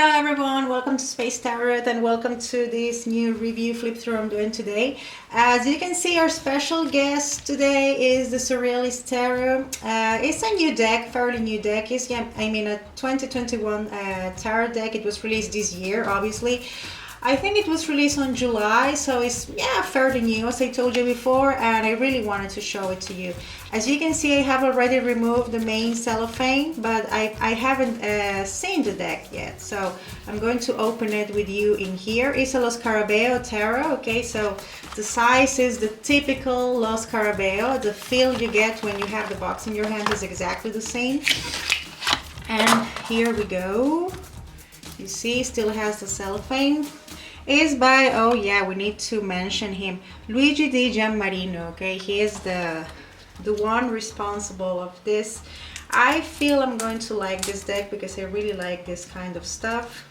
Hello everyone, welcome to Space Tarot and welcome to this new review flip through I'm doing today. As you can see, our special guest today is the Surrealist Tarot. It's a new deck, fairly new deck. It's, a 2021 tarot deck. It was released this year, obviously. I think it was released on July, so it's fairly new, as I told you before, and I really wanted to show it to you. As you can see, I have already removed the main cellophane, but I haven't seen the deck yet, so I'm going to open it with you in here. It's a Lo Scarabeo tarot, okay, so the size is the typical Lo Scarabeo. The feel you get when you have the box in your hand is exactly the same. And here we go. You see, still has the cellophane. Is by, oh yeah, we need to mention him, Luigi Di Giammarino, okay? He is the one responsible of this. I feel I'm going to like this deck because I really like this kind of stuff.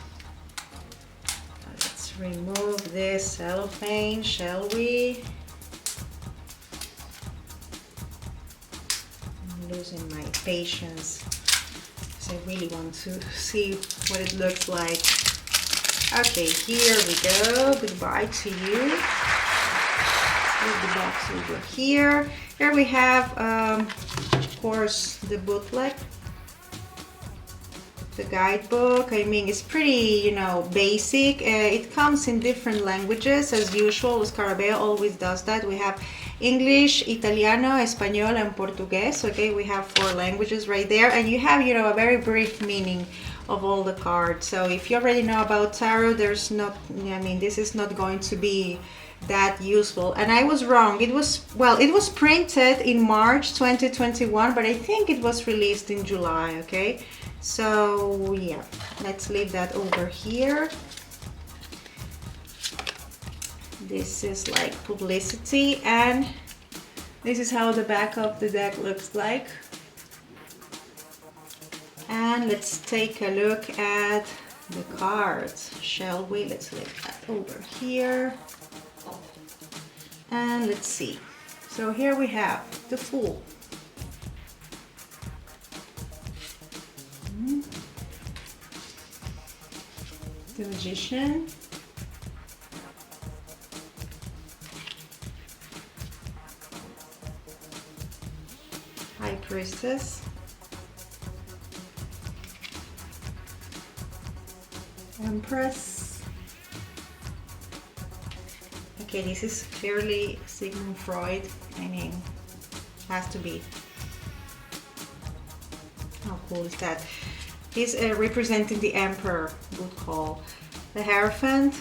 Let's remove this cellophane, shall we? I'm losing my patience because I really want to see what it looks like. Okay, here we go. Goodbye to you. Put the box over here. Here we have, of course, the booklet, the guidebook. I mean, it's pretty, basic. It comes in different languages, as usual. Lo Scarabeo always does that. We have English, Italiano, Espanol, and Portuguese. Okay, we have 4 languages right there, and you have, a very brief meaning of all the cards. So if you already know about tarot, there's not, this is not going to be that useful. And I was wrong. It was printed in March 2021, but I think it was released in July, okay? So yeah, let's leave that over here. This is like publicity, and this is how the back of the deck looks like. And let's take a look at the cards, shall we? Let's leave that over here. And let's see. So here we have the Fool. The Magician. High Priestess. Empress. Okay, this is clearly Sigmund Freud. I mean, has to be. How cool is that? He's representing the Emperor. Good call. The Hierophant.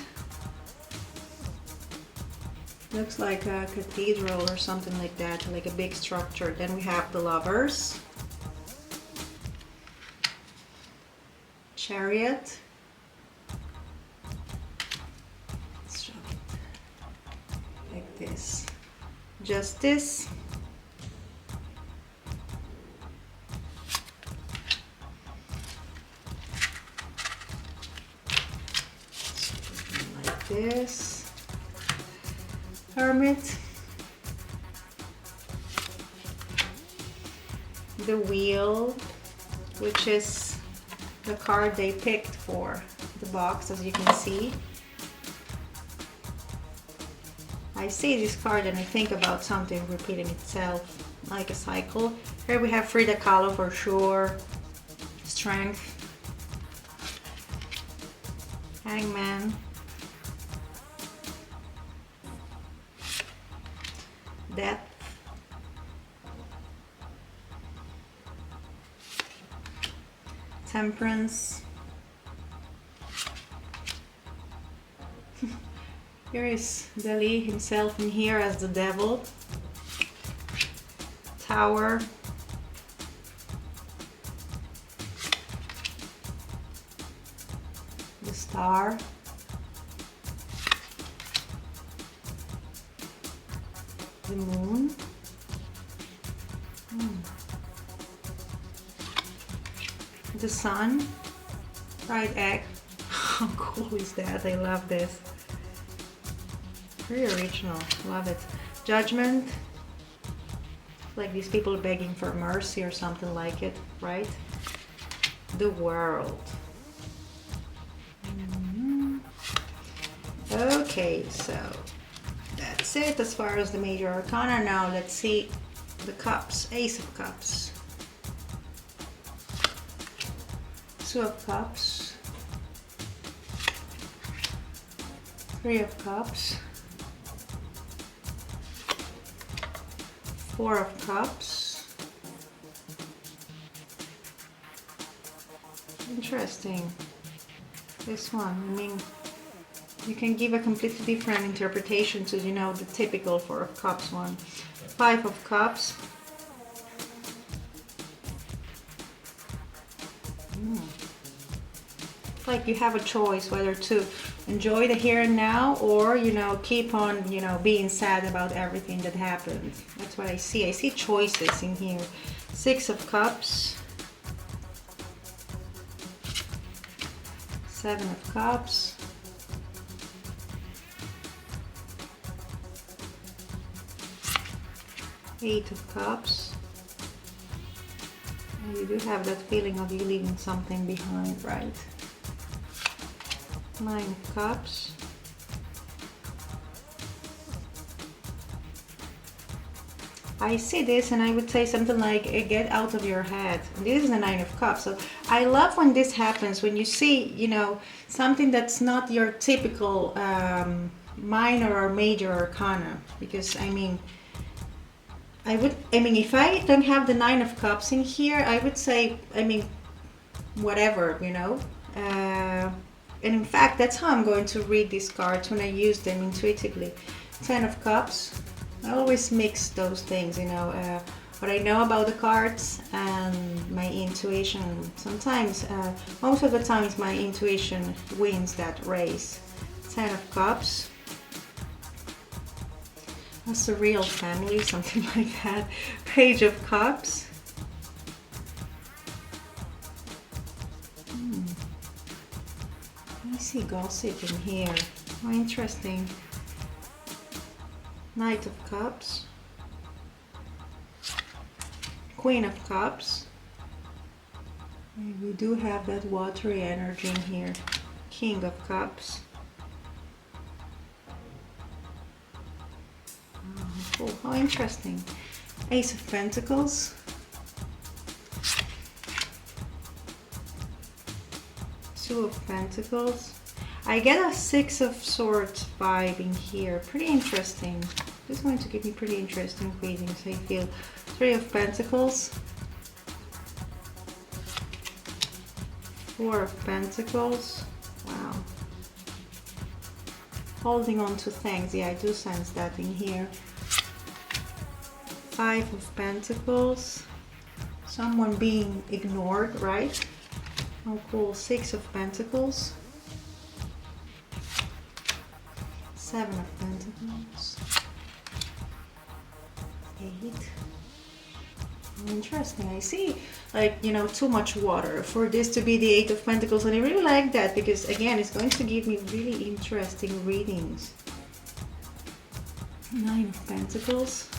Looks like a cathedral or something like that, like a big structure. Then we have the Lovers. Chariot. Like this. Justice. Like this. Hermit. The Wheel, which is the card they picked for the box, as you can see. I see this card and I think about something repeating itself, like a cycle. Here we have Frida Kahlo for sure. Strength. Hangman. Death. Temperance. Here is Dali himself in here as the devil. Tower. The Star. The Moon. The Sun. Fried egg. How cool is that? I love this. Very original, love it. Judgment, like these people begging for mercy or something like it, right? The World. Okay, so that's it as far as the major arcana. Now let's see the cups. Ace of Cups, Two of Cups, Three of Cups, Four of Cups. Interesting. This one, I mean, you can give a completely different interpretation to, you know, the typical Four of Cups one. Five of Cups. Like you have a choice whether to enjoy the here and now, or, you know, keep on, you know, being sad about everything that happened. That's what I see. I see choices in here. Six of Cups, Seven of Cups, Eight of Cups. And you do have that feeling of you leaving something behind, right? Nine of Cups, I see this and I would say something like, get out of your head. This is the Nine of Cups. So I love when this happens, when you see, you know, something that's not your typical minor or major arcana. Because I mean, if I don't have the Nine of Cups in here, I would say, I mean, whatever, you know. And in fact, that's how I'm going to read these cards when I use them intuitively. Ten of Cups. I always mix those things, you know, what I know about the cards and my intuition. Sometimes, most of the times, my intuition wins that race. Ten of Cups. A surreal family, something like that. Page of Cups. I see gossip in here. Oh, interesting. Knight of Cups. Queen of Cups. And we do have that watery energy in here. King of Cups. Oh, how interesting. Ace of Pentacles. Two of Pentacles. I get a Six of Swords vibe in here. Pretty interesting. This is going to give me pretty interesting readings, I feel. Three of Pentacles. Four of Pentacles. Wow. Holding on to things. Yeah, I do sense that in here. Five of Pentacles. Someone being ignored, right? Oh, cool. Six of Pentacles. Seven of Pentacles. Eight. Interesting. I see, like, you know, too much water for this to be the Eight of Pentacles, and I really like that because, again, it's going to give me really interesting readings. Nine of Pentacles.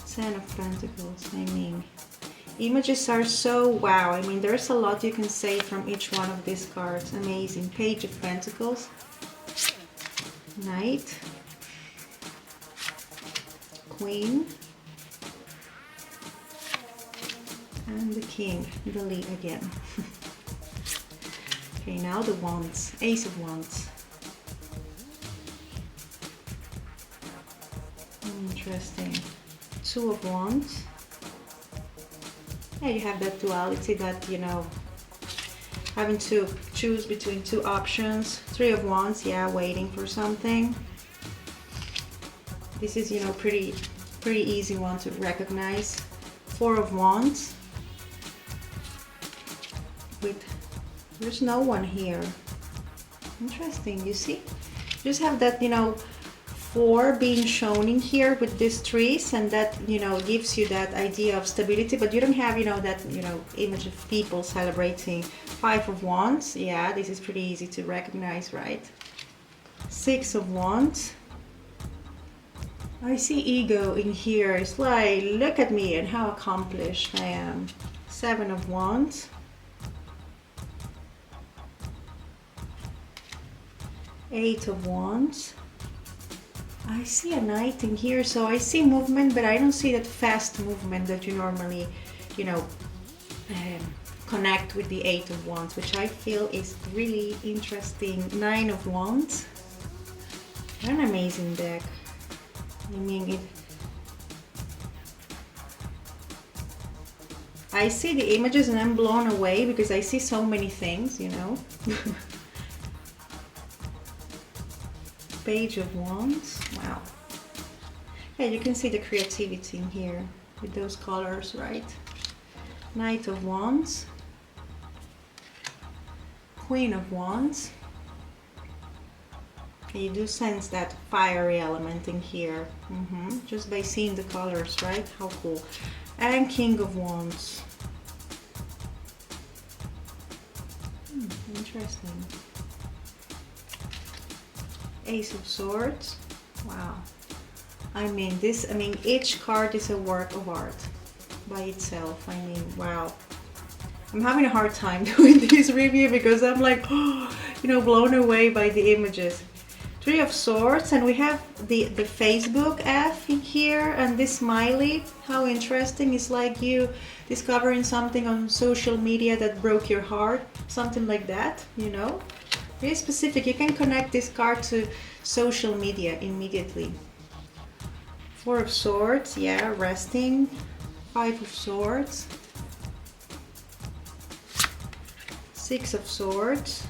Ten of Pentacles. I mean, images are so wow. I mean, there's a lot you can say from each one of these cards. Amazing. Page of Pentacles. Knight. Queen. And the King. The lead again. Okay, now the Wands. Ace of Wands. Interesting. Two of Wands. Yeah, you have that duality that, you know, having to choose between two options. Three of Wands, yeah, waiting for something. This is, you know, pretty easy one to recognize. Four of Wands. There's no one here. Interesting, you see? Just have that, you know, four being shown in here with these trees, and that, you know, gives you that idea of stability, but you don't have, you know, that, you know, image of people celebrating. Five of Wands, yeah, this is pretty easy to recognize, right? Six of Wands. I see ego in here. It's like, look at me and how accomplished I am. Seven of Wands. Eight of Wands. I see a Knight in here, so I see movement, but I don't see that fast movement that you normally, you know, connect with the Eight of Wands, which I feel is really interesting. Nine of Wands. An amazing deck. I mean, I see the images and I'm blown away because I see so many things, you know. Page of Wands. Wow. Yeah, you can see the creativity in here with those colors, right? Knight of Wands. Queen of Wands. You do sense that fiery element in here, just by seeing the colors, right? How cool. And King of Wands. Interesting. Ace of Swords. Wow. I mean, each card is a work of art by itself. I mean, wow. I'm having a hard time doing this review because I'm like, oh, you know, blown away by the images. Three of Swords, and we have the Facebook F in here, and this smiley. How interesting. It's like you discovering something on social media that broke your heart, something like that, you know. Very specific. You can connect this card to social media immediately. Four of Swords, yeah, resting. Five of Swords. Six of Swords.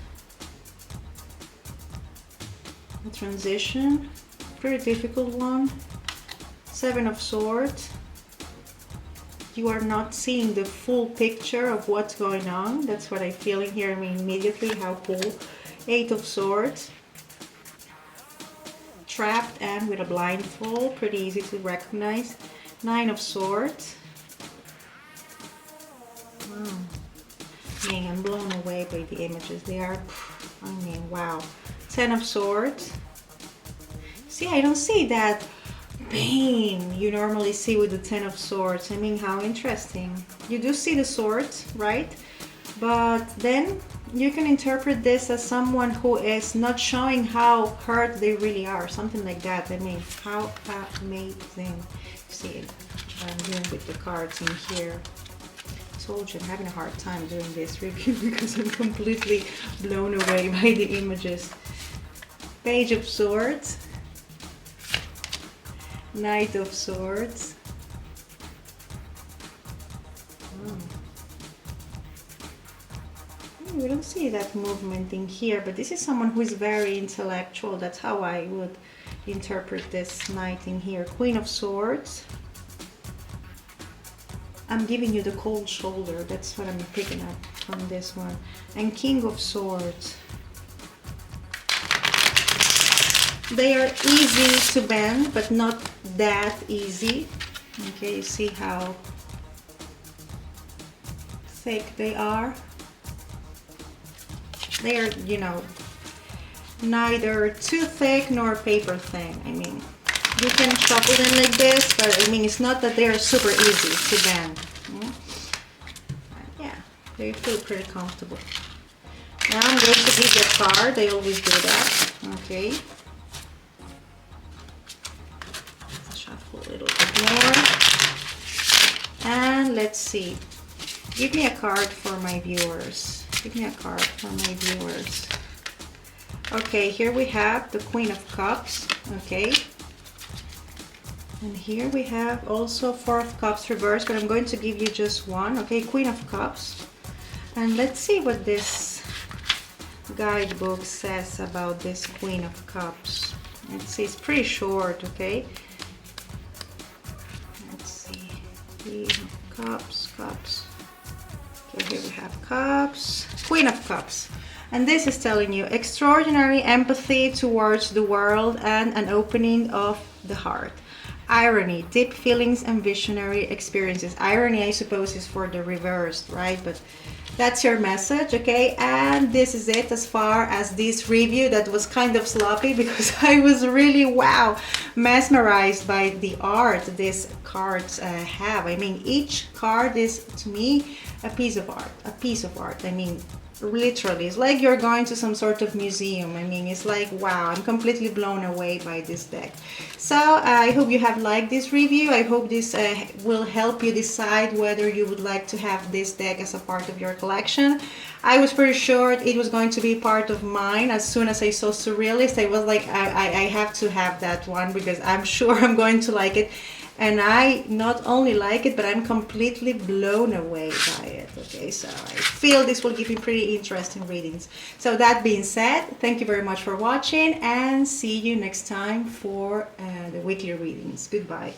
A transition, very difficult one. Seven of Swords. You are not seeing the full picture of what's going on. That's what I feel in here. I mean, immediately, how cool. Eight of Swords. Trapped and with a blindfold, pretty easy to recognize. Nine of Swords. Wow. Man, I'm blown away by the images. They are, I mean, wow. Ten of Swords. See, I don't see that pain you normally see with the Ten of Swords. I mean, how interesting. You do see the swords, right? But then you can interpret this as someone who is not showing how hurt they really are. Something like that. I mean, how amazing. See, I'm doing with the cards in here. Told you I'm having a hard time doing this review because I'm completely blown away by the images. Page of Swords. Knight of Swords. We don't see that movement in here, but this is someone who is very intellectual. That's how I would interpret this knight in here. Queen of Swords. I'm giving you the cold shoulder. That's what I'm picking up from this one. And King of Swords. They are easy to bend, but not that easy. Okay, you see how thick they are. They are, you know, neither too thick nor paper thin. I mean, you can shuffle them like this, but I mean, it's not that they are super easy to bend. Yeah, they feel pretty comfortable. Now I'm going to give the card. I always do that. Okay. Shuffle a little bit more. And let's see. Give me a card for my viewers. Give me a card for my viewers. Okay, here we have the Queen of Cups. Okay. And here we have also Four of Cups reversed, but I'm going to give you just one. Okay, Queen of Cups. And let's see what this guidebook says about this Queen of Cups. Let's see, it's pretty short, okay? Let's see. Queen of Cups, Cups. Okay, here we have Cups. Queen of Cups. And this is telling you extraordinary empathy towards the world and an opening of the heart. Irony, deep feelings and visionary experiences. Irony, I suppose, is for the reversed, right? But that's your message, okay? And this is it as far as this review that was kind of sloppy because I was really, wow, mesmerized by the art these cards have. I mean, each card is, to me, a piece of art, a piece of art. I mean, literally, it's like you're going to some sort of museum. I mean, it's like, wow, I'm completely blown away by this deck. So I hope you have liked this review. I hope this will help you decide whether you would like to have this deck as a part of your collection. I was pretty sure it was going to be part of mine. As soon as I saw Surrealist, I was like, I have to have that one because I'm sure I'm going to like it. And I not only like it, but I'm completely blown away by it. Okay, so I feel this will give you pretty interesting readings. So that being said, thank you very much for watching, and see you next time for the weekly readings. Goodbye.